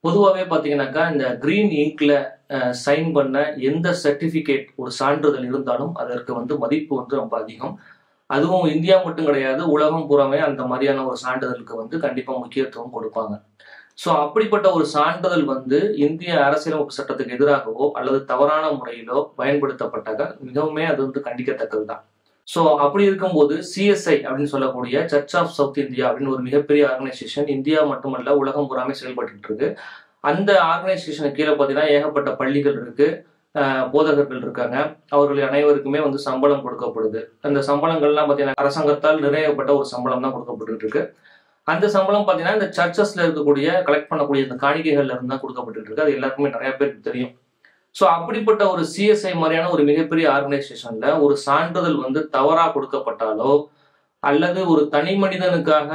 பொதுவாவே பார்த்தீங்கன்னாக்கா, இந்த கிரீன் இங்க்ல சைன் பண்ண எந்த சர்டிஃபிகேட் ஒரு சான்றிதழ் இருந்தாலும், அதற்கு மதிப்பு ரொம்ப அதிகம். அதுவும் இந்தியா மட்டும் கிடையாது, உலகம் பூராமே அந்த மாரியான ஒரு சான்றிதழுக்கு கண்டிப்பா முக்கியத்துவம் கொடுப்பாங்க. ஸோ அப்படிப்பட்ட ஒரு சான்றிதழ் இந்திய அரசியலமைப்பு சட்டத்துக்கு எதிராகவோ, அல்லது தவறான முறையிலோ பயன்படுத்தப்பட்டாக மிகவுமே அது கண்டிக்கத்தக்கது தான். ஸோ அப்படி இருக்கும்போது சிஎஸ்ஐ அப்படின்னு சொல்லக்கூடிய சர்ச் ஆஃப் சவுத் இந்தியா அப்படின்னு ஒரு மிகப்பெரிய ஆர்கனைசேஷன் இந்தியா மட்டுமல்ல உலகம் பூராமே செயல்பட்டு இருக்கு. அந்த ஆர்கனைசேஷனுக்கு கீழே பார்த்தீங்கன்னா ஏகப்பட்ட பள்ளிகள் இருக்கு, போதகர்கள் இருக்காங்க. அவர்கள் அனைவருக்குமே சம்பளம் கொடுக்கப்படுது. அந்த சம்பளங்கள்லாம் பார்த்தீங்கன்னா அரசாங்கத்தால் நிர்ணயிக்கப்பட்ட ஒரு சம்பளம் தான் கொடுக்கப்பட்டு இருக்கு. அந்த சம்பளம் பார்த்தீங்கன்னா இந்த சர்ச்சஸ்ல இருக்கக்கூடிய கலெக்ட் பண்ணக்கூடிய இந்த காணிக்கைகள்ல இருந்து தான் கொடுக்கப்பட்டு இருக்கு. அது எல்லாருக்குமே நிறைய பேருக்கு தெரியும். ஸோ அப்படிப்பட்ட ஒரு சிஎஸ்ஐ மாதிரியான ஒரு மிகப்பெரிய ஆர்கனைசேஷன்ல ஒரு சான்றிதழ் தவறா கொடுக்கப்பட்டாலோ, அல்லது ஒரு தனி மனிதனுக்காக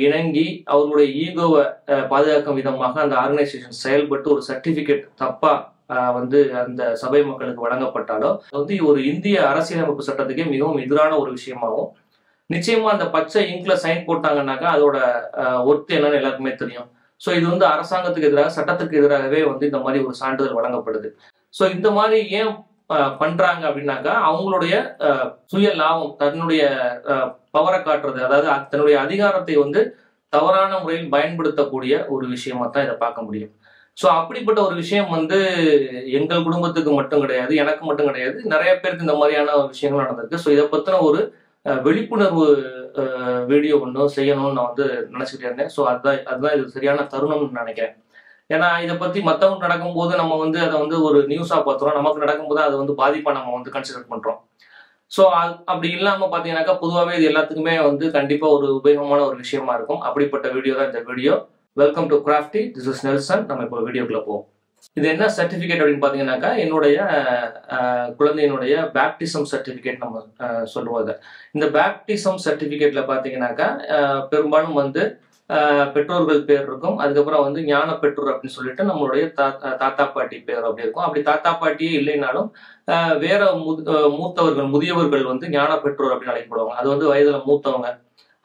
இணங்கி அவர்களுடைய ஈகோவை பாதுகாக்கும் விதமாக அந்த ஆர்கனைசேஷன் செயல்பட்டு ஒரு சர்டிபிகேட் தப்பா அந்த சபை மக்களுக்கு வழங்கப்பட்டாலோ ஒரு இந்திய அரசியலமைப்பு சட்டத்துக்கே மிகவும் எதிரான ஒரு விஷயமாகும். நிச்சயமா அந்த பச்சை இங்க்ல சைன் போட்டாங்கன்னாக்கா அதோட ஒர்த் என்னன்னு எல்லாருக்குமே தெரியும். ஸோ இது அரசாங்கத்துக்கு எதிராக சட்டத்துக்கு எதிராகவே இந்த மாதிரி ஒரு சான்றிதழ் வழங்கப்படுது. ஸோ இந்த மாதிரி ஏன் பண்றாங்க அப்படின்னாக்கா அவங்களுடைய சுய லாபம், தன்னுடைய பவரை காட்டுறது, அதாவது தன்னுடைய அதிகாரத்தை தவறான முறையில் பயன்படுத்தக்கூடிய ஒரு விஷயமா தான் இதை பார்க்க முடியும். ஸோ அப்படிப்பட்ட ஒரு விஷயம் எங்கள் குடும்பத்துக்கு மட்டும் கிடையாது, எனக்கு மட்டும் கிடையாது, நிறைய பேருக்கு இந்த மாதிரியான விஷயங்கள் நடந்திருக்கு. ஸோ இதை பத்தின ஒரு விழிப்புணர்வு வீடியோ ஒன்றும் செய்யணும்னு நான் நினைச்சுக்கிட்டே இருந்தேன். ஸோ அதுதான் இது சரியான தருணம்னு நினைக்கிறேன். ஏன்னா இதை பத்தி மற்றவங்க நடக்கும்போது நம்ம அதை ஒரு நியூஸா பார்த்துறோம், நமக்கு நடக்கும்போது அது பாதிப்பா நம்ம கன்சிடர் பண்றோம். ஸோ அப்படி இல்லாம பாத்தீங்கன்னாக்கா பொதுவாகவே இது எல்லாத்துக்குமே கண்டிப்பா ஒரு உபயோகமான ஒரு விஷயமா இருக்கும். அப்படிப்பட்ட வீடியோ தான் இந்த video. Welcome to crafty, this is Nelson. நம்ம இப்போ வீடியோக்குள்ள போவோம். இது என்ன சர்டிபிகேட் அப்படின்னு பாத்தீங்கன்னாக்கா என்னுடைய குழந்தையினுடைய பேப்டிசம் சர்டிபிகேட் நம்ம சொல்லுவோம். இந்த பேப்டிசம் சர்டிபிகேட்ல பாத்தீங்கன்னாக்கா பெரும்பாலும் பெற்றோர்கள் பேர் இருக்கும். அதுக்கப்புறம் ஞான பெற்றோர் அப்படின்னு சொல்லிட்டு நம்மளுடைய தாத்தா பாட்டி பேர் அப்படி இருக்கும். அப்படி தாத்தா பாட்டியே இல்லைனாலும் வேற மூத்தவர்கள், முதியவர்கள் ஞான பெற்றோர் அப்படின்னு அழைக்கப்படுவாங்க. அது வயதுல மூத்தவங்க.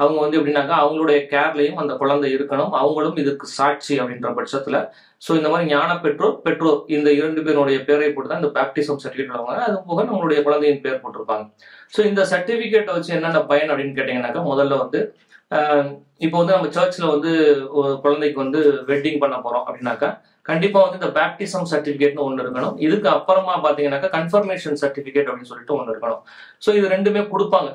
அவங்க எப்படின்னாக்கா அவங்களுடைய கேர்லையும் அந்த குழந்தை இருக்கணும், அவங்களும் இதுக்கு சாட்சி அப்படின்ற பட்சத்துல ஸோ இந்த மாதிரி ஞான பெற்றோர் இந்த 2 பேருடைய பேரை போட்டு தான் இந்த பேப்டிசம் சர்டிபிகேட் வாங்க. அது போக நம்மளுடைய குழந்தையின் பேர் போட்டிருப்பாங்க. ஸோ இந்த சர்டிபிகேட்டை வச்சு என்னென்ன பயன் அப்படின்னு கேட்டீங்கன்னாக்கா முதல்ல இப்போ நம்ம சர்ச்ல ஒரு குழந்தைக்கு வெட்டிங் பண்ண போறோம் அப்படின்னாக்கா கண்டிப்பா இந்த பேப்டிசம் சர்டிபிகேட்னு ஒன்று இருக்கணும். இதுக்கு அப்புறமா பாத்தீங்கன்னாக்கா கன்ஃபர்மேஷன் சர்டிபிகேட் அப்படின்னு சொல்லிட்டு ஒன்று இருக்கணும். ஸோ இது ரெண்டுமே கொடுப்பாங்க.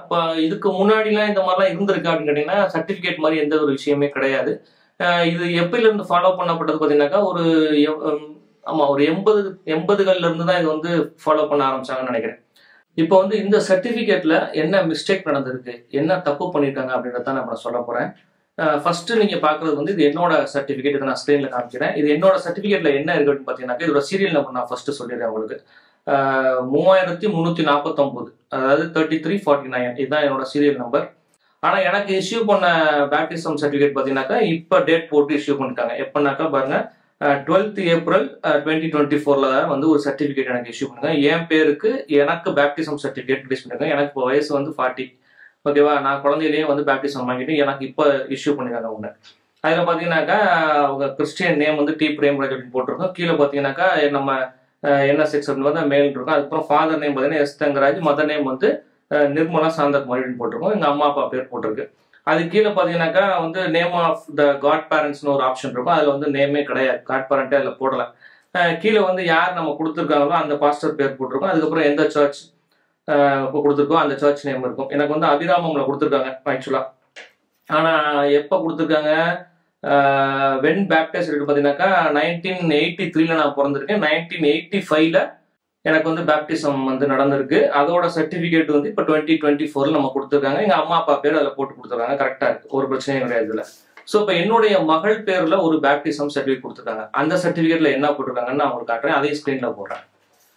இப்போ இதுக்கு முன்னாடிலாம் இந்த மாதிரிலாம் இருந்திருக்கு அப்படின்னு கேட்டீங்கன்னா சர்டிபிகேட் மாதிரி எந்த ஒரு விஷயமே கிடையாது. இது எப்பயில இருந்து ஃபாலோ பண்ணப்பட்டது பாத்தீங்கன்னாக்கா ஒரு 80கள்ல இருந்து தான் இது ஃபாலோ பண்ண ஆரம்பிச்சாங்கன்னு நினைக்கிறேன். இப்போ இந்த சர்டிபிகேட்ல என்ன மிஸ்டேக் நடந்திருக்கு, என்ன தப்பு பண்ணிட்டாங்க அப்படின்றத நான் சொல்ல போறேன். ஃபர்ஸ்ட் நீங்க பாக்குறது இது என்னோட சர்டிபிகேட். இதை நான் ஸ்கிரீன்ல காமிக்கிறேன். இது என்னோட சர்டிபிகேட்ல என்ன இருக்கு அப்படின்னு பாத்தீங்கன்னாக்கா இதோட சீரியல் நம்பர் நான் ஃபர்ஸ்ட் சொல்லிடுறேன் உங்களுக்கு. 3349, அதாவது 3349, இதுதான் என்னோட சீரியல் நம்பர். ஆனா எனக்கு இஷ்யூ பண்ண பேப்டிசம் சர்டிபிகேட் பாத்தீங்கன்னாக்கா இப்ப டேட் போட்டு இஷ்யூ பண்ணிட்டாங்க. எப்பனாக்கா பாருங்க 12th April 2024 ஒரு சர்டிபிகேட் எனக்கு இஷ்யூ பண்ணுங்க. என் பேருக்கு எனக்கு பேப்டிசம் சர்டிபிகேட் ரிலீஸ் பண்ணுங்க. எனக்கு இப்போ வயசு 40. ஓகேவா, நான் குழந்தையிலேயே பேப்டிசம் வாங்கிட்டு எனக்கு இப்போ இஷ்யூ பண்ணிருக்காங்க ஒண்ணு. அதுல பாத்தீங்கன்னாக்கா அவங்க கிறிஸ்டியன் நேம் டி பிரேம்ராஜ் அப்படின்னு போட்டிருக்கோம். கீழே பாத்தீங்கன்னாக்கா நம்ம என்ன செக்ஸ் அப்படின்னு மேல் இருக்கும். அதுக்கப்புறம் ஃபாதர் நேம் பாத்தீங்கன்னா S Thangaraj, mother name Nirmala Santhakumari அப்படின்னு போட்டிருக்கோம். எங்க அம்மா அப்பா பேர் போட்டிருக்கு. அது கீழே பாத்தீங்கன்னாக்கா நேம் ஆஃப் த காட் பேரண்ட்ஸ்னு ஒரு ஆப்ஷன் இருக்கும். அதுல நேமே கிடையாது, காட் பேரண்டே அதுல போடல. கீழே யார் நம்ம கொடுத்துருக்காங்களோ அந்த பாஸ்டர் பேர் போட்டிருக்கோம். அதுக்கப்புறம் எந்த சர்ச் கொடுத்துருக்கோம் அந்த சர்ச் நேம் இருக்கும். எனக்கு அபிராமம்ல கொடுத்துருக்காங்க ஆக்சுவலா. ஆனா எப்ப கொடுத்துருக்காங்க, வென் பேப்டைஸ்ட் பாத்தீங்கன்னாக்கா 1983 நான் பிறந்திருக்கேன். 1985 எனக்கு பேப்டிசம் நடந்திருக்கு. அதோட சர்டிபிகேட் இப்ப 2024 நம்ம கொடுத்துருக்காங்க. எங்க அம்மா அப்பா பேர் அதுல போட்டு கொடுத்துருக்காங்க. கரெக்டா இருக்கு, ஒரு பிரச்சனையும் கிடையாது இதுல. சோ இப்ப என்னுடைய மகள் பேர்ல ஒரு பேப்டிசம் சர்டிபிகேட் கொடுத்துருக்காங்க. அந்த சர்டிபிகேட்ல என்ன போட்டிருக்காங்கன்னு நான் உங்களுக்கு காட்டுறேன், அதையும் ஸ்கிரீன்ல போடுறேன்.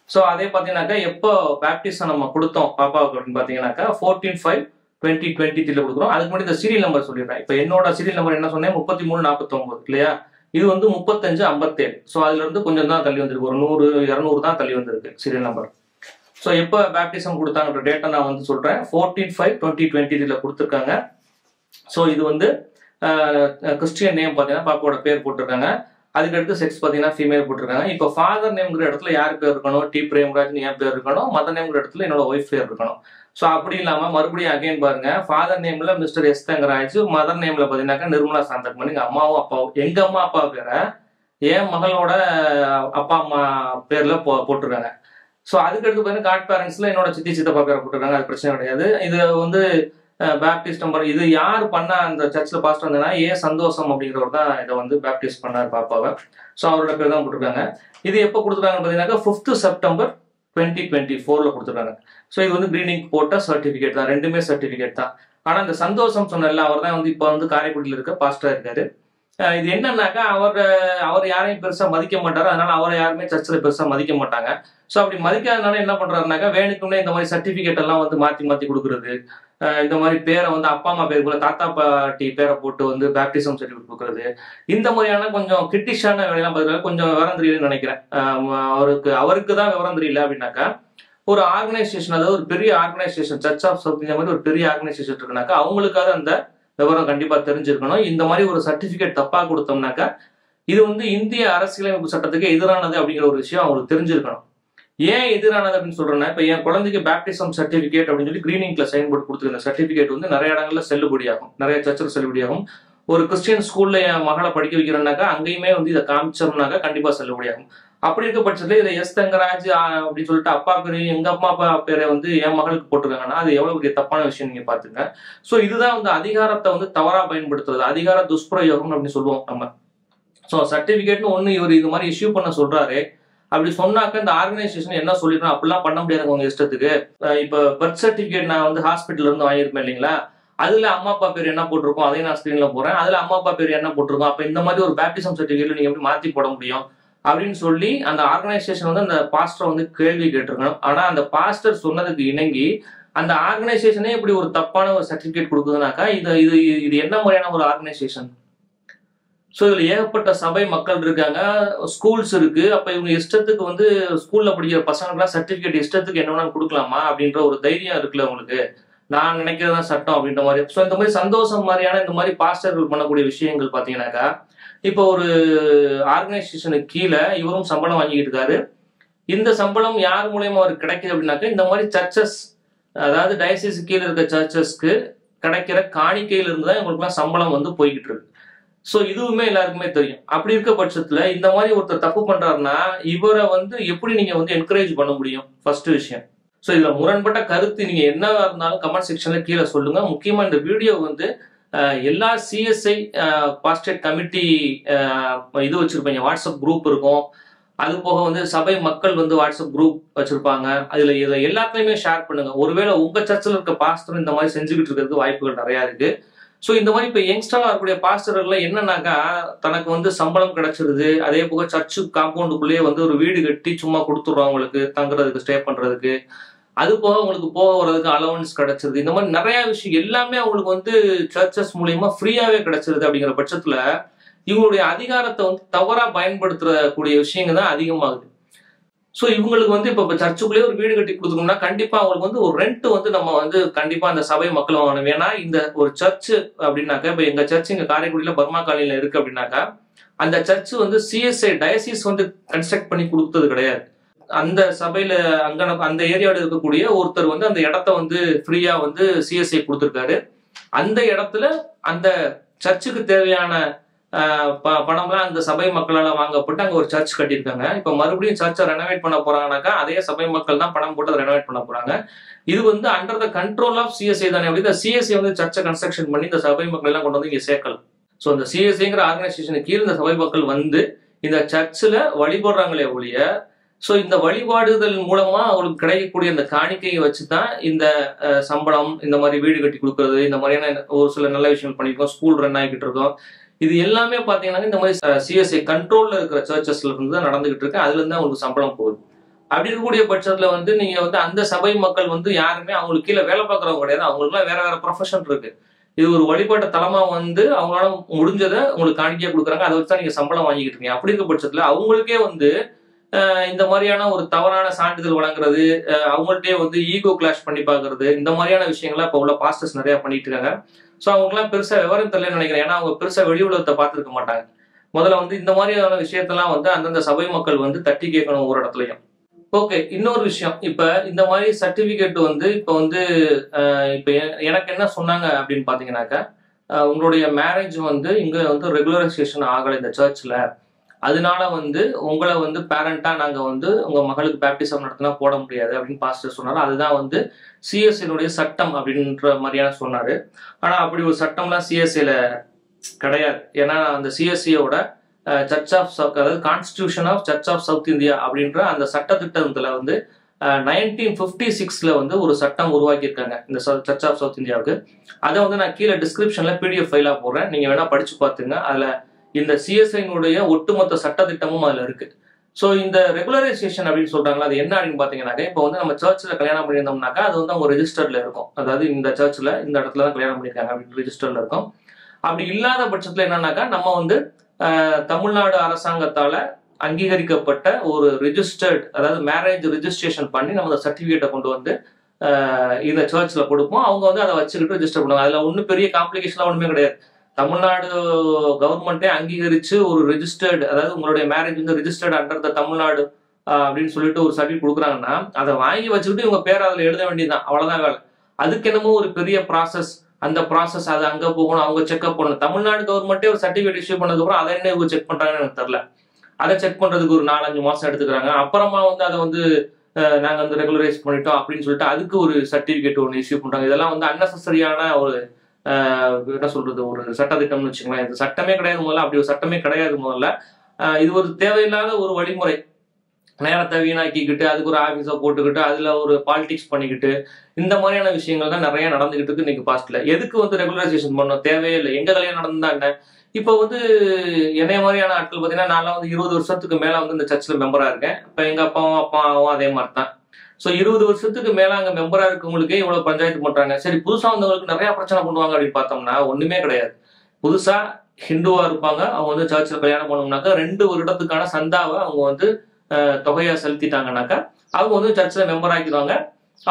சோ அதே பாத்தீங்கன்னாக்கா எப்போ பேப்டிசம் நம்ம கொடுத்தோம் பாப்பாவுக்கு அப்படின்னு பாத்தீங்கன்னாக்கா 14/5/2023 கொடுக்குறோம். அதுக்கு முன்னாடி இந்த சீரியல் நம்பர் சொல்லிடுறேன். இப்ப என்னோட சீரியல் நம்பர் என்ன சொன்னேன், 3349 இல்லையா, இது 3557. ஸோ அதுல இருந்து கொஞ்சம் தான் தள்ளி வந்திருக்கு, ஒரு 100-200 தான் தள்ளி வந்திருக்கு சீரியல் நம்பர். ஸோ எப்போ பேப்டிசம் கொடுத்தாங்கன்ற டேட்டா நான் சொல்றேன். 14/5/2023 கொடுத்துருக்காங்க. ஸோ இது கிறிஸ்டியன் நேம் பார்த்தீங்கன்னா பாப்பாவோட பேர் போட்டிருக்காங்க. அதுக்கடுத்து செக்ஸ் பார்த்தீங்கன்னா ஃபீமேல் போட்டிருக்காங்க. இப்போ ஃபாதர் நேம்ங்கிற இடத்துல யார் பேர் இருக்கணும்? டி பிரேம்ராஜ்னு என் பேர் இருக்கணும். மதர் நேம்ங்கிற இடத்துல என்னோட ஒய்ஃப் பேர் இருக்கணும். ஸோ அப்படி இல்லாமல் மறுபடியும் அகைன் பாருங்க, ஃபாதர் நேம்ல மிஸ்டர் எஸ் தங்கராஜ், மதர் நேம்ல பார்த்தீங்கன்னாக்கா நிர்மலா சாந்தகுமாரி. எங்கள் அம்மாவும் அப்பாவும், எங்க அம்மா அப்பா பேரை என் மகளோட அப்பா அம்மா பேர்ல போட்டிருக்காங்க. ஸோ அதுக்கடுத்து பார்த்தீங்கன்னா காட் பேரண்ட்ஸ்ல என்னோட சித்தி சித்தப்பா பேரை போட்டிருக்காங்க. அது பிரச்சனை கிடையாது. இது வந்து பேப்டிஸ்ட் நம்பர். இது யார் பண்ணா அந்த சர்ச்சில் பாஸ்ட் வந்ததுன்னா சந்தோஷம் அப்படிங்கிறவர் தான் இதை வந்து பேப்டிஸ்ட் பண்ணார் பாப்பாவை. ஸோ அவரோட பேர் தான் போட்டிருக்காங்க. இது எப்போ கொடுத்துருக்காங்கன்னு பார்த்தீங்கன்னா 5th September 2024 கொடுத்துருக்காங்க. ஸோ இது வந்து கிரீனிங் போட்ட சர்டிஃபிகேட் தான், ரெண்டுமே சர்டிஃபிகேட் தான். ஆனால் இந்த சந்தோஷம் சொன்னல அவர் தான் வந்து இப்போ வந்து காரைக்குடியில் இருக்க பாஸ்டரா இருக்காரு. இது என்னன்னாக்கா அவர் யாரையும் பெருசா மதிக்க மாட்டாரு. அதனால அவரை யாருமே சர்ச்சில் பெருசா மதிக்க மாட்டாங்க. ஸோ அப்படி மதிக்காதனால என்ன பண்றாருனாக்கா வேணுக்குன்னே இந்த மாதிரி சர்டிஃபிகேட் எல்லாம் வந்து மாத்தி கொடுக்குறது, இந்த மாதிரி பேரை வந்து அப்பா அம்மா பேர் போல தாத்தா பாட்டி பேரை போட்டு வந்து பேப்டிசம் சர்டிஃபிகேட் கொடுக்குறது, இந்த மாதிரியான கொஞ்சம் கிரிட்டிஷான வேலையெல்லாம் பார்த்தீங்கன்னா கொஞ்சம் விவரம் தெரியலன்னு நினைக்கிறேன். அவருக்கு தான் விவரம் தெரியல அப்படின்னாக்கா ஒரு ஆர்கனைசேஷன், அதாவது ஒரு பெரிய organisation, church of south India மாதிரி ஒரு பெரிய ஆர்கனைசேஷன் இருக்குனாக்கா அவங்களுக்காக அந்த விவரம் கண்டிப்பா தெரிஞ்சிருக்கணும். இந்த மாதிரி ஒரு சர்டிபிகேட் தப்பா கொடுத்தோம்னாக்கா இது வந்து இந்திய அரசியலமைப்பு சட்டத்துக்கு எதிரானது அப்படிங்கிற ஒரு விஷயம் அவங்களுக்கு தெரிஞ்சிருக்கணும். ஏன் எதிரானது அப்படின்னு சொல்றேன்னா, இப்ப என் குழந்தைக்கு பேப்டிசம் சர்டிபிகேட் அப்படின்னு சொல்லி கிரீனிங்ல சைன் போட்டு கொடுத்துருந்த சர்டிபிகேட் வந்து நிறைய இடங்கள்ல செல்லுபடியாகும், நிறைய சர்ச்சில் செல்லுபடியாகும். ஒரு கிறிஸ்டியன் ஸ்கூல்ல என் மகளை படிக்க வைக்கிறேன்னாக்கா அங்கேயுமே வந்து இதை காமிச்சோம்னாக்கா கண்டிப்பா செல்லுபடியாகும். அப்படி இருக்க பட்சத்துல இதை எஸ் தங்கராஜ் அப்படின்னு சொல்லிட்டு அப்பா பேரையும் எங்க அம்மா அப்பா பேரை வந்து என் மகளுக்கு போட்டிருக்காங்கன்னா அது எவ்வளவு பெரிய தப்பான விஷயம் நீங்க பாத்துங்க. சோ இதுதான் வந்து அதிகாரத்தை வந்து தவறா பயன்படுத்துறது, அதிகார துஷ்பிரயோகம் அப்படின்னு சொல்லுவோம் நம்ம. ஸோ சர்டிபிகேட்னு ஒன்று இவர் இது மாதிரி இஷ்யூ பண்ண சொல்றாரு. அப்படி சொன்னாக்க இந்த ஆர்கனைசேஷன் என்ன சொல்லிருக்கோம், அப்படிலாம் பண்ண முடியாது உங்க இஷ்டத்துக்கு. இப்போ பர்த் சர்டிபிகேட் நான் வந்து ஹாஸ்பிட்டல்ல இருந்து வாங்கியிருப்பேன் இல்லைங்களா, அதுல அம்மா அப்பா பேர் என்ன போட்டிருக்கோம் அதையும் நான் ஸ்கிரீன்ல போறேன், அதுல அம்மா அப்பா பேர் என்ன போட்டிருக்கோம், அப்ப இந்த மாதிரி ஒரு பேப்டிசம் சர்டிபிகேட் நீங்க எப்படி மாத்தி போட முடியும் அப்படின்னு சொல்லி அந்த ஆர்கனைசேஷன் வந்து அந்த பாஸ்டர் வந்து கேள்வி கேட்டிருக்கணும். ஆனா அந்த பாஸ்டர் சொன்னதுக்கு இணங்கி அந்த ஆர்கனைசேஷனே இப்படி ஒரு தப்பான ஒரு சர்டிபிகேட் கொடுக்குதுனாக்கா இது என்ன முறையான ஒரு ஆர்கனைசேஷன்? ஸோ இதுல ஏகப்பட்ட சபை மக்கள் இருக்காங்க, ஸ்கூல்ஸ் இருக்கு. அப்ப இவங்க இஷ்டத்துக்கு வந்து ஸ்கூல்ல படிக்கிற பசங்களுக்குலாம் சர்டிபிகேட் இஷ்டத்துக்கு என்ன வேணாலும் கொடுக்கலாமா அப்படின்ற ஒரு தைரியம் இருக்குல்ல உங்களுக்கு. நான் நினைக்கிறதான் சட்டம் அப்படின்ற மாதிரி. ஸோ இந்த மாதிரி சந்தோஷம் மாதிரியான இந்த மாதிரி பாஸ்டர்கள் பண்ணக்கூடிய விஷயங்கள் பாத்தீங்கன்னாக்கா இப்போ ஒரு ஆர்கனைசேஷனுக்கு கீழே இவரும் சம்பளம் வாங்கிட்டு இருக்காரு. இந்த சம்பளம் யார் மூலயமா அவருக்கு கிடைக்குது அப்படின்னாக்கா இந்த மாதிரி சர்ச்சஸ், அதாவது டயசிஸ் கீழே இருக்க சர்ச்சஸ்க்கு கிடைக்கிற காணிக்கையில இருந்து தான் இவங்களுக்குலாம் சம்பளம் வந்து போய்கிட்டு இருக்கு. ஸோ இதுவுமே எல்லாருக்குமே தெரியும். அப்படி இருக்க பட்சத்துல இந்த மாதிரி ஒருத்தர் தப்பு பண்றாருன்னா இவரை வந்து எப்படி நீங்க வந்து என்கரேஜ் பண்ண முடியும்? ஃபர்ஸ்ட் விஷயம். ஸோ இதுல முரண்பட்ட கருத்து நீங்க என்னவா இருந்தாலும் கமெண்ட் செக்ஷன்ல கீழே சொல்லுங்க. முக்கியமா இந்த வீடியோ வந்து எல்லா சிஎஸ்ஐ பாஸ்டேட் கமிட்டி இது வச்சிருப்பீங்க, வாட்ஸ்அப் குரூப் இருக்கும். அது போக வந்து சபை மக்கள் வந்து வாட்ஸ்அப் குரூப் வச்சிருப்பாங்க. அதுல இதை எல்லாத்தையுமே ஷேர் பண்ணுங்க. ஒருவேளை உங்க சர்ச்சில் இருக்க பாஸ்டர் இந்த மாதிரி செஞ்சுக்கிட்டு இருக்கிறதுக்கு வாய்ப்புகள் நிறைய இருக்கு. ஸோ இந்த மாதிரி இப்போ யங்ஸ்டரா இருக்கக்கூடிய பாஸ்டர்கள் என்னன்னாக்கா தனக்கு வந்து சம்பளம் கிடைச்சிருது, அதே போக சர்ச்சு காம்பவுண்டுக்குள்ளேயே வந்து ஒரு வீடு கட்டி சும்மா கொடுத்துடுறோம் அவங்களுக்கு தங்குறதுக்கு, ஸ்டே பண்றதுக்கு, அது போக உங்களுக்கு போக வர்றதுக்கு அலவன்ஸ் கிடைச்சிருது. இந்த மாதிரி நிறைய விஷயம் எல்லாமே அவங்களுக்கு வந்து சர்ச்சஸ் மூலியமா ஃப்ரீயாவே கிடைச்சிருது. அப்படிங்கிற பட்சத்துல இவங்களுடைய அதிகாரத்தை வந்து தவறா பயன்படுத்தக்கூடிய விஷயங்கள் தான் அதிகமாகுது. ஸோ இவங்களுக்கு வந்து இப்போ சர்ச்சுக்குள்ளேயே ஒரு வீடு கட்டி கொடுத்துக்கணும்னா கண்டிப்பா அவங்களுக்கு வந்து ஒரு ரெண்ட் வந்து நம்ம வந்து கண்டிப்பா அந்த சபை மக்கள் வாங்கணும். ஏன்னா இந்த ஒரு சர்ச் அப்படின்னாக்கா இப்போ எங்க சர்ச் இங்க காரைக்குடியில பர்மா காலனில இருக்கு அப்படின்னாக்கா அந்த சர்ச் வந்து சிஎஸ்ஐ டயசிஸ் வந்து கன்ஸ்ட்ரக்ட் பண்ணி கொடுத்தது கிடையாது. அந்த சபையில அந்த ஏரியாவில் இருக்கக்கூடிய ஒருத்தர் வந்து அந்த இடத்த வந்து ஃப்ரீயா வந்து சிஎஸ்ஐ கொடுத்துருக்காரு. அந்த இடத்துல அந்த சர்ச்சுக்கு தேவையான பணம்லாம் அந்த சபை மக்களால் வாங்கப்பட்டு அங்க ஒரு சர்ச் கட்டியிருக்காங்க. இப்ப மறுபடியும் சர்ச்சை ரெனோவேட் பண்ண போறாங்கனாக்கா அதே சபை மக்கள் தான் பணம் போட்டு அதை ரெனோவேட் பண்ண போறாங்க. இது வந்து under the control of CSI தானே. அப்படி இந்த சிஎஸ்ஐ வந்து சர்ச்சை கன்ஸ்ட்ரக்ஷன் பண்ணி இந்த சபை மக்கள் எல்லாம் கொண்டு வந்து இங்க சேர்க்கல. ஸோ இந்த சிஎஸ்ஐங்கிற ஆர்கனைசேஷனுக்கு கீழ் இந்த சபை மக்கள் வந்து இந்த சர்ச்சில் வழிபடுறாங்களே ஒழிய, ஸோ இந்த வழிபாடுதல் மூலமா அவங்களுக்கு கிடைக்கக்கூடிய அந்த காணிக்கையை வச்சுதான் இந்த சம்பளம், இந்த மாதிரி வீடு கட்டி கொடுக்கறது, இந்த மாதிரியான ஒரு சில நல்ல விஷயங்கள் பண்ணிருக்கோம், ஸ்கூல் ரன் ஆகிட்டு இருக்கோம். இது எல்லாமே பாத்தீங்கன்னா இந்த மாதிரி சிஎஸ்ஐ கண்ட்ரோல்ல இருக்கிற சர்ச்சஸ்ல இருந்து தான் நடந்துகிட்டு இருக்கு. அதுல இருந்து அவங்களுக்கு சம்பளம் போகுது. அப்படி இருக்கக்கூடிய பட்சத்துல வந்து நீங்க வந்து அந்த சபை மக்கள் வந்து யாருமே அவங்களுக்கு கீழே வேலை பார்க்கறவங்க கிடையாது. அவங்களுக்குலாம் வேற வேற ப்ரொஃபஷன் இருக்கு. இது ஒரு வழிபாட்டு தலமா வந்து அவங்களால முடிஞ்சதை உங்களுக்கு காணிக்கையா கொடுக்குறாங்க. அதை வச்சுதான் நீங்க சம்பளம் வாங்கிட்டு இருக்கீங்க. அப்படி இருக்க பட்சத்துல அவங்களுக்கே வந்து இந்த மாதிரியான ஒரு தவறான சான்றிதழ் வழங்குறது, அவங்கள்ட்டே வந்து ஈகோ கிளாஷ் பண்ணி பாக்குறது, இந்த மாதிரியான விஷயங்கள்லாம் இப்ப உள்ள பாஸ்டர்ஸ் நிறைய பண்ணிட்டு இருக்காங்க. ஸோ அவங்களுக்குலாம் பெருசா விவரம் தெரியலன்னு நினைக்கிறேன். ஏன்னா அவங்க பெருசா வெளி உலகத்தை பார்த்துருக்க மாட்டாங்க. முதல்ல வந்து இந்த மாதிரியான விஷயத்தெல்லாம் வந்து அந்தந்த சபை மக்கள் வந்து தட்டி கேட்கணும் ஒரு இடத்துலயும். ஓகே, இன்னொரு விஷயம், இப்ப இந்த மாதிரி சர்டிபிகேட் வந்து இப்ப வந்து இப்ப எனக்கு என்ன சொன்னாங்க அப்படின்னு பாத்தீங்கன்னாக்கா, உங்களுடைய மேரேஜ் வந்து இங்க வந்து ரெகுலரைசேஷன் ஆகலை இந்த சர்ச்ல, அதனால வந்து உங்களை வந்து பேரண்டா நாங்க வந்து உங்க மகளுக்கு பேப்டிசம் நடத்தினா போட முடியாது அப்படின்னு பாஸ்டர் சொன்னாரு. அதுதான் வந்து சிஎஸ்ஐனுடைய சட்டம் அப்படின்ற மாதிரியான சொன்னாரு. ஆனா அப்படி ஒரு சட்டம்லாம் சிஎஸ்ஐல கிடையாது. ஏன்னா அந்த சிஎஸ்சியோட சர்ச் ஆஃப் அதாவது constitution of search of south India அப்படின்ற அந்த சட்டத்திட்டத்துல வந்து 1956 வந்து ஒரு சட்டம் உருவாக்கியிருக்காங்க இந்த சர்ச் ஆஃப் சவுத் இந்தியாவுக்கு. அதை வந்து நான் கீழே டிஸ்கிரிப்ஷன்ல பிடிஎஃப் ஃபைலா போடுறேன், நீங்க வேணா படிச்சு பார்த்துங்க. அதுல இந்த சிஎஸ்ஐனுடைய ஒட்டுமொத்த சட்டத்திட்டமும் அதுல இருக்கு. ஸோ இந்த ரெகுலரைசேஷன் அப்படின்னு சொல்றாங்களா, அது என்ன அப்படின்னு பாத்தீங்கன்னாக்கா, இப்போ வந்து நம்ம சர்ச்சில் கல்யாணம் பண்ணியிருந்தோம்னாக்கா அது வந்து அவங்க ரெஜிஸ்டர்ல இருக்கும். அதாவது இந்த சர்ச்சில் இந்த இடத்துல தான் கல்யாணம் பண்ணியிருக்காங்க அப்படின்னு ரெஜிஸ்டர்ல இருக்கும். அப்படி இல்லாத பட்சத்துல என்னன்னாக்கா, நம்ம வந்து தமிழ்நாடு அரசாங்கத்தால அங்கீகரிக்கப்பட்ட ஒரு ரிஜிஸ்டர்ட், அதாவது மேரேஜ் ரிஜிஸ்ட்ரேஷன் பண்ணி நம்ம அந்த சர்டிபிகேட்டை கொண்டு வந்து இந்த சர்ச்ல கொடுப்போம். அவங்க வந்து அதை வச்சுக்கிட்டு ரெஜிஸ்டர் பண்ணுவாங்க. அதுல ஒன்றும் பெரிய காம்ப்ளிகேஷன்லாம் ஒண்ணுமே கிடையாது. தமிழ்நாடு கவர்மெண்ட்டே அங்கீகரிச்சு ஒரு ரெஜிஸ்டர்டு, அதாவது உங்களுடைய மேரேஜ் வந்து ரெஜிஸ்டர்ட் அண்டர் த தமிழ்நாடு அப்படின்னு சொல்லிட்டு ஒரு சர்டிஃபிகேட் கொடுக்குறாங்கன்னா அதை வாங்கி வச்சுக்கிட்டு இவங்க பேர் அதில் எழுத வேண்டியதுதான், அவ்வளவுதான் வேலை. அதுக்கு என்னமோ ஒரு பெரிய ப்ராசஸ், அந்த ப்ராசஸ் அது அங்கே போகணும், அவங்க செக்அப் பண்ணணும். தமிழ்நாடு கவர்மெண்ட்டே ஒரு சர்டிஃபிகேட் இஷ்யூ பண்ணதுக்கப்புறம் அதை என்ன இவங்க செக் பண்றாங்கன்னு எனக்கு தெரியல. அதை செக் பண்றதுக்கு ஒரு 4-5 மாசம் எடுத்துக்கிறாங்க. அப்புறமா வந்து அதை வந்து நாங்கள் வந்து ரெகுலரைஸ் பண்ணிட்டோம் அப்படின்னு சொல்லிட்டு அதுக்கு ஒரு சர்டிஃபிகேட் ஒன்று இஷ்யூ பண்றாங்க. இதெல்லாம் வந்து அன்னெசரியான ஒரு என்ன சொல்றது, ஒரு சட்டத்திட்டம்னு வச்சுக்கலாம். இது சட்டமே கிடையாது முதல்ல, அப்படி ஒரு சட்டமே கிடையாது முதல்ல. இது ஒரு தேவையில்லாத ஒரு வழிமுறை. நேரத்தை வீணாக்கிக்கிட்டு அதுக்கு ஒரு ஆஃபீஸை போட்டுக்கிட்டு அதுல ஒரு பாலிடிக்ஸ் பண்ணிக்கிட்டு இந்த மாதிரியான விஷயங்கள் தான் நிறைய நடந்துகிட்டு இருக்கு இன்னைக்கு பாஸ்ட்ல. எதுக்கு வந்து ரெகுலரைசேஷன் பண்ணணும், தேவையே இல்லை. எங்க கல்யாணம் நடந்தா என்ன? இப்போ வந்து என்னைய மாதிரியான ஆட்கள் பார்த்தீங்கன்னா, நான் வந்து 20 வருஷத்துக்கு மேல வந்து இந்த சர்ச்சில் மெம்பரா இருக்கேன். இப்போ எங்க அப்பாவும் அதே மாதிரி தான். ஸோ 20 வருஷத்துக்கு மேல அங்க மெம்பரா இருக்கவங்களுக்கே இவ்வளவு பஞ்சாயத்து பண்றாங்க. சரி, புதுசா வந்தவங்களுக்கு நிறைய பிரச்சனை பண்ணுவாங்க அப்படின்னு பார்த்தோம்னா ஒண்ணுமே கிடையாது. புதுசா ஹிந்துவா இருப்பாங்க, அவங்க வந்து சர்ச்சில் கல்யாணம் பண்ணோம்னாக்கா 2 வருடத்துக்கான சந்தாவை அவங்க வந்து தொகையா செலுத்திட்டாங்கன்னாக்கா அவங்க வந்து சர்ச்சில் மெம்பர் ஆக்கிடுவாங்க.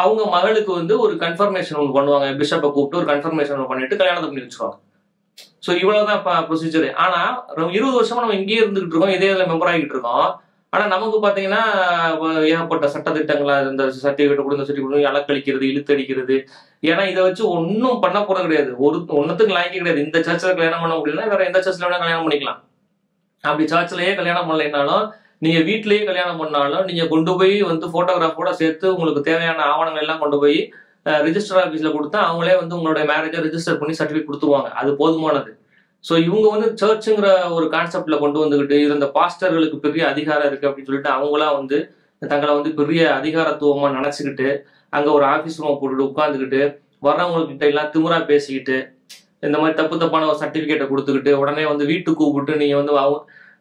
அவங்க மகளுக்கு வந்து ஒரு கன்ஃபர்மேஷன் ஒன்று பண்ணுவாங்க, பிஷப்பை கூப்பிட்டு ஒரு கன்ஃபர்மேஷன் ஒன்று பண்ணிட்டு கல்யாணத்தை பண்ணி வச்சுருவாங்க. ஸோ இவ்வளவுதான் ப்ரொசீஜர். ஆனா 20 வருஷமா நம்ம இங்கேயே இருந்துகிட்டு இருக்கோம், இதே இதில் மெம்பர் ஆகிட்டு இருக்கோம். ஆனா நமக்கு பாத்தீங்கன்னா ஏகப்பட்ட சட்டத்திட்டங்களா, இந்த சர்டிபிகேட் கொடுத்த சர்டிபிகேட் அலக்கழிக்கிறது, இழுத்தடிக்கிறது. ஏன்னா இதை வச்சு ஒன்னும் பண்ண போறது கிடையாது, ஒன்னுத்துக்கு லாய்க்கு கிடையாது. இந்த சர்ச்சில் கல்யாணம் பண்ண முடியலன்னா வேற எந்த சர்ச்சில் வேணா கல்யாணம் பண்ணிக்கலாம். அப்படி சர்ச்சிலேயே கல்யாணம் பண்ணலைன்னாலும் நீங்க வீட்டிலேயே கல்யாணம் பண்ணாலும் நீங்க கொண்டு போய் வந்து போட்டோகிராஃபோட சேர்த்து உங்களுக்கு தேவையான ஆவணங்கள் எல்லாம் கொண்டு போய் ரிஜிஸ்டர் ஆஃபீஸ்ல கொடுத்தா அவங்களே வந்து உங்களுடைய மேரேஜை ரிஜிஸ்டர் பண்ணி சர்டிஃபிகேட் கொடுத்துருவாங்க. அது போதுமானது. ஸோ இவங்க வந்து சர்ச்சுங்கிற ஒரு கான்செப்ட்ல கொண்டு வந்துகிட்டு இருந்த பாஸ்டர்களுக்கு பெரிய அதிகாரம் இருக்கு அப்படின்னு சொல்லிட்டு அவங்களா வந்து தங்களை வந்து பெரிய அதிகாரத்துவமா நினைச்சுக்கிட்டு அங்க ஒரு ஆபீஸ் ரூம் போட்டுட்டு உட்காந்துக்கிட்டு வர்றவங்ககிட்ட எல்லாம் திமுறா பேசிக்கிட்டு இந்த மாதிரி தப்பு தப்பான ஒரு சர்டிபிகேட்டை கொடுத்துக்கிட்டு உடனே வந்து வீட்டுக்கு கூப்பிட்டு நீங்க வந்து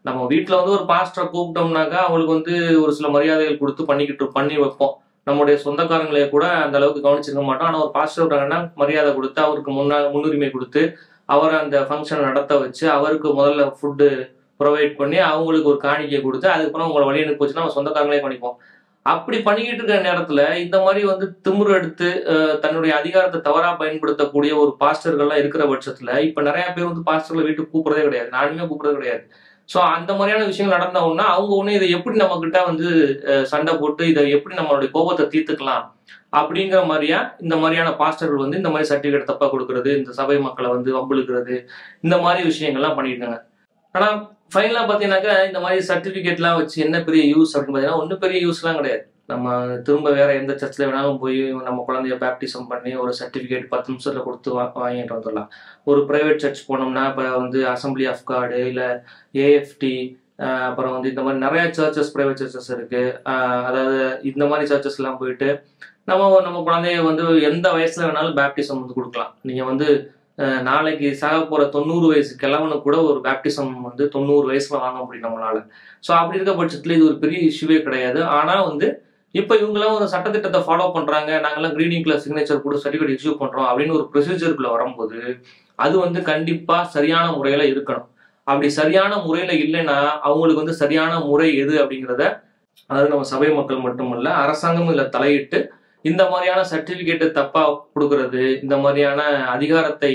நம்ம வீட்டில் வந்து ஒரு பாஸ்டரை கூப்பிட்டோம்னாக்கா அவங்களுக்கு வந்து ஒரு சில மரியாதைகள் கொடுத்து பண்ணி வைப்போம். நம்முடைய சொந்தக்காரங்களையே கூட அந்த அளவுக்கு கவனிச்சிருக்க மாட்டோம். ஆனால் ஒரு பாஸ்டர் விட்டாங்கன்னா மரியாதை கொடுத்து அவருக்கு முன்னுரிமை கொடுத்து அவரை அந்த ஃபங்க்ஷனை நடத்த வச்சு அவருக்கு முதல்ல ஃபுட்டு ப்ரொவைட் பண்ணி அவங்களுக்கு ஒரு காணிக்கை கொடுத்து அதுக்கப்புறம் உங்களை வழி அனுப்பி வச்சுன்னா நம்ம சொந்தக்காரங்களே பண்ணிப்போம். அப்படி பண்ணிக்கிட்டு இருக்கிற நேரத்துல இந்த மாதிரி வந்து திமிரு எடுத்து தன்னுடைய அதிகாரத்தை தவறா பயன்படுத்தக்கூடிய ஒரு பாஸ்டர்கள்லாம் இருக்கிற பட்சத்துல இப்ப நிறைய பேர் வந்து பாஸ்டர்களை வீட்டுக்கு கூப்பிடுறதே கிடையாது, நானுமே கூப்பிடுறது கிடையாது. ஸோ அந்த மாதிரியான விஷயங்கள் நடந்தோம்னா அவங்க ஒண்ணு இதை எப்படி நம்ம கிட்ட வந்து சண்டை போட்டு இதை எப்படி நம்மளுடைய கோபத்தை தீர்த்துக்கலாம் அப்படிங்கிற மாதிரியா இந்த மாதிரியான பாஸ்டர்கள் வந்து இந்த மாதிரி சர்டிபிகேட் தப்பா கொடுக்கறது, இந்த சபை மக்களை வந்து வம்பிழுக்கிறது, இந்த மாதிரி விஷயங்கள்லாம் பண்ணிட்டாங்க. ஆனா ஃபைனலா பாத்தீங்கன்னாக்கா இந்த மாதிரி சர்டிபிகேட்லாம் வச்சு என்ன பெரிய யூஸ் அப்படின்னு பாத்தீங்கன்னா ஒன்றும் பெரிய யூஸ்லாம் கிடையாது. நம்ம திரும்ப வேற எந்த சர்ச்சில் வேணாலும் போய் நம்ம குழந்தைய பேப்டிசம் பண்ணி ஒரு சர்டிஃபிகேட் 10 நிமிஷத்துல கொடுத்து வாங்கிட்டு வந்துடலாம். ஒரு பிரைவேட் சர்ச் போனோம்னா இப்போ வந்து அசம்பிளி ஆஃப் காடு இல்லை ஏஎஃப்டி, அப்புறம் வந்து இந்த மாதிரி நிறைய சர்ச்சஸ் பிரைவேட் சர்ச்சஸ் இருக்கு. அதாவது இந்த மாதிரி சர்ச்சஸ் எல்லாம் போயிட்டு நம்ம குழந்தைய வந்து எந்த வயசுல வேணாலும் பேப்டிசம் வந்து கொடுக்கலாம். நீங்க வந்து நாளைக்கு சாக போற 90 வயசு கிழவனுக்கு கூட ஒரு பேப்டிசம் வந்து 90 வயசுல வாங்க முடியும் நம்மளால. ஸோ அப்படி இருக்க பட்சத்துல இது ஒரு பெரிய இஷ்யூவே கிடையாது. ஆனா வந்து இப்ப இவங்கெல்லாம் ஒரு சட்டத்திட்டத்தை ஃபாலோ பண்றாங்க, நாங்கெல்லாம் கிரீனிங்ல சிக்னேச்சர் கூட சர்டிஃபிகேட் இஷ்யூ பண்றோம் அப்படின்னு ஒரு ப்ரொசீஜருக்குள்ள வரும்போது அது வந்து கண்டிப்பா சரியான முறையில இருக்கணும். அப்படி சரியான முறையில இல்லைன்னா அவங்களுக்கு வந்து சரியான முறை எது அப்படிங்கிறத, அதாவது நம்ம சபை மக்கள் மட்டுமல்ல அரசாங்கம் இதுல தலையிட்டு இந்த மாதிரியான சர்டிபிகேட் தப்பா கொடுக்கறது, இந்த மாதிரியான அதிகாரத்தை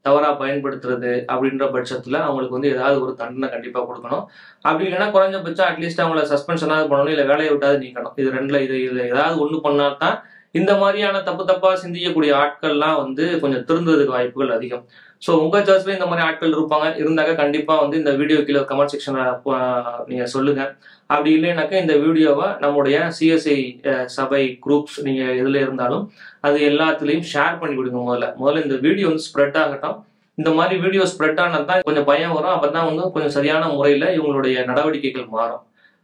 தவறா பயன்படுத்துறது அப்படின்ற பட்சத்துல அவங்களுக்கு வந்து ஏதாவது ஒரு தண்டனை கண்டிப்பா கொடுக்கணும். அப்படி இல்லைன்னா குறைஞ்சபட்சம் அட்லீஸ்ட் அவங்கள சஸ்பென்ஷனாவது பண்ணணும், இல்லை வேலையை விட்டாவது நீக்கணும். இது ரெண்டுல இது ஏதாவது ஒண்ணு பண்ணா தான் இந்த மாதிரியான தப்பா சிந்திக்கக்கூடிய ஆட்கள்லாம் வந்து கொஞ்சம் திருந்துறதுக்கு வாய்ப்புகள் அதிகம். ஸோ உங்க சர்ச்ல இந்த மாதிரி ஆட்கள் இருந்தாக்க கண்டிப்பா வந்து இந்த வீடியோ கீழே கமெண்ட் செக்ஷன்ல நீங்க சொல்லுங்க. அப்படி இல்லைனாக்கா இந்த வீடியோவை நம்முடைய சிஎஸ்ஐ சபை குரூப்ஸ் நீங்க எதுல இருந்தாலும் அது எல்லாத்துலயும் ஷேர் பண்ணி விடுங்க. முதல்ல இந்த வீடியோ வந்து ஸ்ப்ரெட் ஆகட்டும். இந்த மாதிரி வீடியோ ஸ்ப்ரெட் ஆனதான் கொஞ்சம் பயம் வரும். அப்பதான் வந்து கொஞ்சம் சரியான முறையில இவங்களுடைய நடவடிக்கைகள் மாறும்.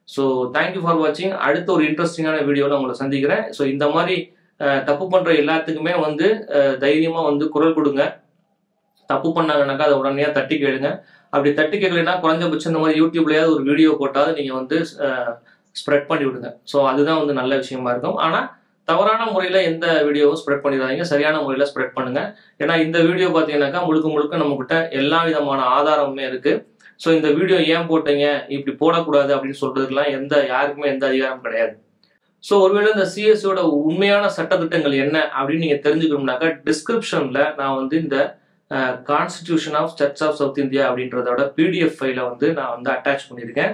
ஸோ தேங்க்யூ ஃபார் வாட்சிங். அடுத்த ஒரு இன்ட்ரெஸ்டிங்கான வீடியோவில் உங்களை சந்திக்கிறேன். ஸோ இந்த மாதிரி தப்பு பண்ற எல்லாத்துக்குமே வந்து தைரியமா வந்து குரல் கொடுங்க. தப்பு பண்ணாங்கன்னாக்கா அதை உடனே தட்டி கேளுங்க. அப்படி தட்டி கேட்கலைன்னா குறைஞ்சபட்சம் இந்த மாதிரி யூடியூப்லயாவது ஒரு வீடியோ போட்டாவது நீங்க வந்து ஸ்ப்ரெட் பண்ணி விடுங்க. ஸோ அதுதான் வந்து நல்ல விஷயமா இருக்கும். ஆனா தவறான முறையில எந்த வீடியோவும் ஸ்ப்ரெட் பண்ணிடாதீங்க, சரியான முறையில ஸ்ப்ரெட் பண்ணுங்க. ஏன்னா இந்த வீடியோ பார்த்தீங்கன்னாக்கா முழுக்க நம்ம கிட்ட எல்லா விதமான ஆதாரமுமே இருக்கு. ஸோ இந்த வீடியோ ஏன் போட்டீங்க, இப்படி போடக்கூடாது அப்படின்னு சொல்றதுக்கெல்லாம் யாருக்குமே எந்த அதிகாரம் கிடையாது. ஸோ ஒருவேளை இந்த சிஎஸ்சியோட உண்மையான சட்டத்திட்டங்கள் என்ன அப்படின்னு நீங்க தெரிஞ்சுக்கணும்னாக்கா டிஸ்கிரிப்ஷன்ல நான் வந்து இந்த constitution of search of south India அப்படின்றதோட பிடிஎஃப் ஃபைல வந்து நான் வந்து அட்டாச் பண்ணியிருக்கேன்.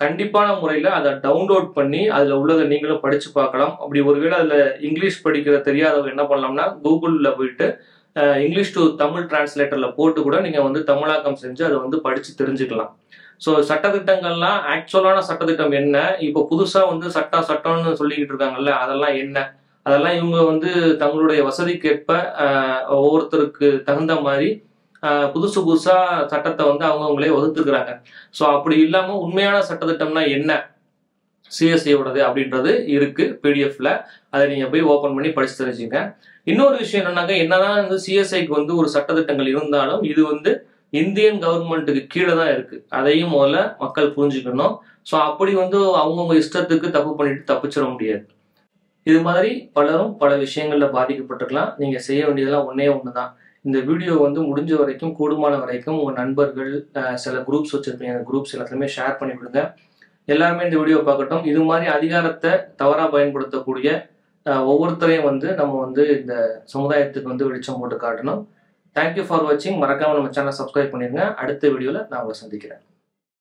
கண்டிப்பான முறையில் அதை டவுன்லோட் பண்ணி அதில் உள்ளதை நீங்களும் படித்து பார்க்கலாம். அப்படி ஒருவேளை அதில் இங்கிலீஷ் படிக்கிற தெரியாதவங்க என்ன பண்ணலாம்னா கூகுளில் போயிட்டு இங்கிலீஷ் டு தமிழ் டிரான்ஸ்லேட்டரில் போட்டு கூட நீங்கள் வந்து தமிழாக்கம் செஞ்சு அதை வந்து படித்து தெரிஞ்சுக்கலாம். ஸோ சட்டத்திட்டங்கள்லாம் ஆக்சுவலான சட்டத்திட்டம் என்ன, இப்போ புதுசாக வந்து சட்டம்னு சொல்லிக்கிட்டு இருக்காங்கல்ல, அதெல்லாம் என்ன, அதெல்லாம் இவங்க வந்து தங்களுடைய வசதிக்கேற்ப ஒவ்வொருத்தருக்கு தகுந்த மாதிரி புதுசா சட்டத்தை வந்து அவங்களே வகுத்துக்கிறாங்க. ஸோ அப்படி இல்லாம உண்மையான சட்டத்திட்டம்னா என்ன சிஎஸ்ஐயோடது அப்படின்றது இருக்கு பிடிஎஃப்ல. அதை நீங்க போய் ஓபன் பண்ணி படிச்சு தெரிஞ்சுங்க. இன்னொரு விஷயம் என்னன்னாக்க, என்னதான் வந்து சிஎஸ்ஐக்கு வந்து ஒரு சட்டத்திட்டங்கள் இருந்தாலும் இது வந்து இந்தியன் கவர்மெண்ட்டுக்கு கீழே தான் இருக்கு. அதையும் முதல்ல மக்கள் புரிஞ்சுக்கணும். ஸோ அப்படி வந்து அவங்கவுங்க இஷ்டத்துக்கு தப்பு பண்ணிட்டு தப்பிச்சிட முடியாது. இது மாதிரி பலரும் பல விஷயங்கள்ல பாதிக்கப்பட்டிருக்கலாம். நீங்க செய்ய வேண்டியதெல்லாம் ஒண்ணுதான். இந்த வீடியோ வந்து முடிஞ்ச வரைக்கும் கூடுமான வரைக்கும் உங்க நண்பர்கள் சில குரூப்ஸ் வச்சிருப்பீங்க, அந்த குரூப்ஸ் எல்லாத்தையுமே ஷேர் பண்ணி விடுங்க. எல்லாருமே இந்த வீடியோ பார்க்கட்டும். இது மாதிரி அதிகாரத்தை தவறா பயன்படுத்தக்கூடிய ஒவ்வொருத்தரையும் வந்து நம்ம வந்து இந்த சமுதாயத்துக்கு வந்து வெளிச்சம் போட்டு காட்டணும். தேங்க்யூ ஃபார் வாட்சிங். மறக்காம நம்ம சேனல் சப்ஸ்கிரைப் பண்ணிருங்க. அடுத்த வீடியோல நான் உங்களை சந்திக்கிறேன்.